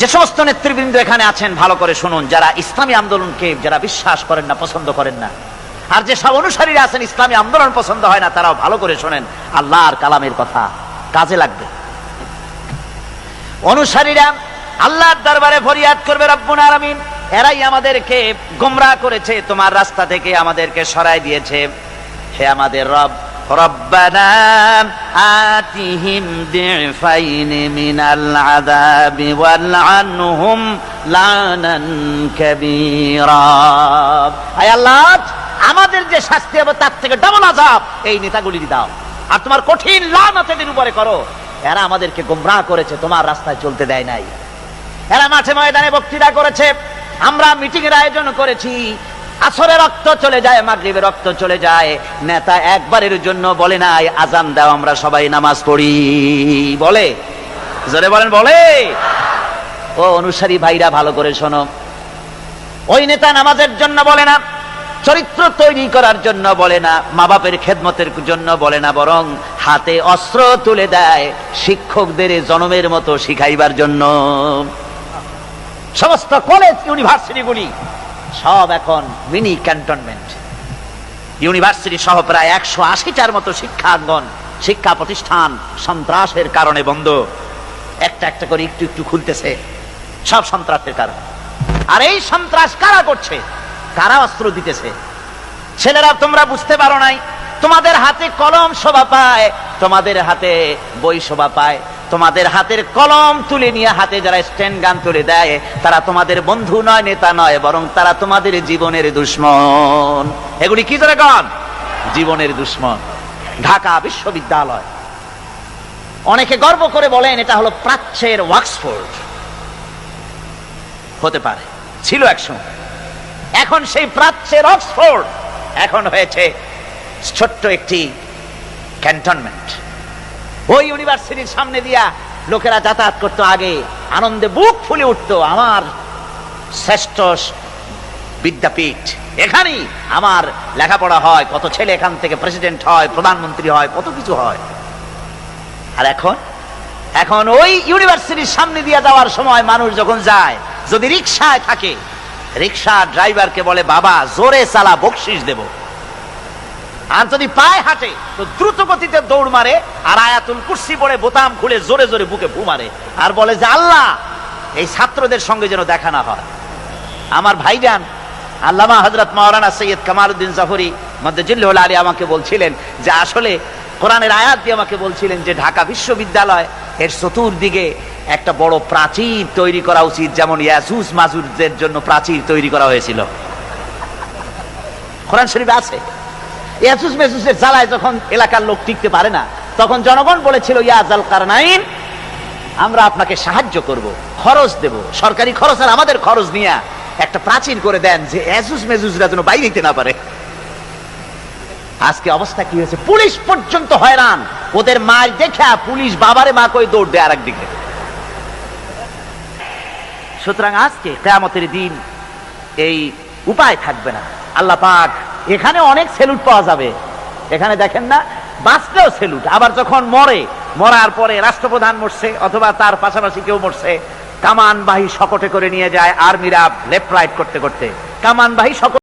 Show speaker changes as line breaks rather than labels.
যে সমস্ত নেতৃবৃন্দ এখানে আছেন ভালো করে শুনুন, যারা ইসলামী আন্দোলনকে যারা বিশ্বাস করেন না, পছন্দ করেন না, আর যে সব অনুসারীরা আছেন ইসলামী আন্দোলন পছন্দ হয় না, তারাও ভালো করে শোনেন, আল্লাহর কালামের কথা কাজে লাগবে। অনুসারীরা আল্লাহর দরবারে ফরিয়াদ করবে, রব্বুল আলামিন এরাই আমাদেরকে গোমরাহ করেছে, তোমার রাস্তা থেকে আমাদেরকে সরাই দিয়েছে। হে আমাদের রব, রব্বানা আতিহিম দিফাইন মিনাল আযাবি ওয়ালআনহুম লানান কাবীরা। আয় আল্লাহ, আমাদের যে শাস্তি হবে তার থেকে ডাবল আযাব এই নেতাগুলির দাও, আর তোমার কঠিন লানত এদের উপরে করো। এরা আমাদেরকে গোমরাহ করেছে, তোমার রাস্তায় চলতে দেয় নাই। এরা মাঠে ময়দানে বক্তৃতা করেছে, আমরা মিটিং এর আয়োজন করেছি, আসরে রক্ত চলে যায়, মাগরিবে রক্ত চলে যায়, নেতা একবারের জন্য বলে নাই আজান দাও আমরা সবাই নামাজ পড়ি, বলে? জোরে বলেন, বলে? ও অনুসারী ভাইরা ভালো করে শোনো, ওই নেতা নামাজের জন্য বলে না, চরিত্র তৈরি করার জন্য বলে না, মা বাপের খেদমতের জন্য বলে না, বরং হাতে অস্ত্র তুলে দেয় শিক্ষকদের জনমের মতো শিখাইবার জন্য। সমস্ত কলেজ ইউনিভার্সিটিগুলি সব এখন মিনি ক্যান্টনমেন্ট। ইউনিভার্সিটি সহ প্রায় 180টার মতো শিক্ষাঙ্গন, শিক্ষা প্রতিষ্ঠান সন্ত্রাসের কারণে বন্ধ। একটা একটা করে একটু একটু খুলতেছে, সব সন্ত্রাসের কারণে। আর এই সন্ত্রাস কারা করছে? কারা অস্ত্র দিতেছে? ছেলেরা, তোমরা বুঝতে পারো নাই, তোমাদের হাতে কলম শোভা পায়, তোমাদের হাতে বই শোভা পায়, তোমাদের হাতের কলম তুলে নিয়ে হাতে যারা স্ট্যান্ড গান তুলে দেয়, তারা তোমাদের বন্ধু নয়, নেতা নয়, বরং তারা তোমাদের জীবনের দুশ্মন। এগুলি কি ধরে গান? জীবনের দুশ্মন। ঢাকা বিশ্ববিদ্যালয়, অনেকে গর্ব করে বলেন এটা হলো প্রাচ্যের অক্সফোর্ড। হতে পারে, ছিল একসময়। এখন সেই প্রাচ্যের অক্সফোর্ড এখন হয়েছে ছোট্ট একটি ক্যান্টনমেন্ট। ওই ইউনিভার্সিটির সামনে দিয়া লোকেরা যাতায়াত করতো, আগে আনন্দে বুক ফুলে উঠতো, আমার শ্রেষ্ঠ বিদ্যাপীঠ, এখানেই আমার লেখাপড়া হয়, কত ছেলে এখান থেকে প্রেসিডেন্ট হয়, প্রধানমন্ত্রী হয়, কত কিছু হয়। আর এখন ওই ইউনিভার্সিটির সামনে দিয়ে যাওয়ার সময় মানুষ যখন যায়, যদি রিকশায় থাকে, রিকশা ড্রাইভারকে বলে বাবা জোরে চালা, বকশিস দেব। আর যদি পায়ে হাঁটে তো দ্রুত গতিতে দৌড় মারে, আর আয়াতুল কুরসি পড়ে বোতাম খুলে জোরে জোরে বুকে ফু মারে, আর বলে যে আল্লাহ এই ছাত্রদের সঙ্গে যেন দেখা না হয়। আমার ভাইজান আল্লামা হযরত মাওলানা সৈয়দ কামালউদ্দিন জাফরি মাদ্দাজিল্লাহুল আলী আমাকে বলছিলেন যে আসলে কোরআনের আয়াত দিয়ে আমাকে বলছিলেন যে ঢাকা বিশ্ববিদ্যালয় এর চতুর্দিকে একটা বড় প্রাচীর তৈরি করা উচিত, যেমন ইয়াজুজ মাজুজের জন্য প্রাচীর তৈরি করা হয়েছিল। কোরআন শরীফে আছে। ইয়াজুজ মাজুজের জ্বালায় যখন এলাকার লোক টিকতে পারে না, তখন জনগণ বলেছিল ইয়া যাল কারনাইন, আমরা আপনাকে সাহায্য করব, খরচ দেব, সরকারি খরচ আর আমাদের খরচ নিয়ে একটা প্রাচীর করে দেন যে ইয়াজুজ মাজুজরা যেন বাইরে যেতে না পারে। আজকে অবস্থা কি হয়েছে? পুলিশ পর্যন্ত হয়রান, ওদের মার দেখা পুলিশ বাবারে মা কই দৌড় দেয় আরেক দিকে। সুতরাং আজকে কিয়ামতের দিন এই উপায় থাকবে না। আল্লাহ পাক এখানে অনেক সেলুট পাওয়া যাবে, এখানে দেখেন না, বাঁচলেও সেলুট, আবার যখন মরার পরে রাষ্ট্রপ্রধান মরছে অথবা তার পাশাপাশি কেউ মরছে, কামানবাহী শকটে করে নিয়ে যায় আর্মিরা লেফট রাইট করতে করতে, কামানবাহী শকট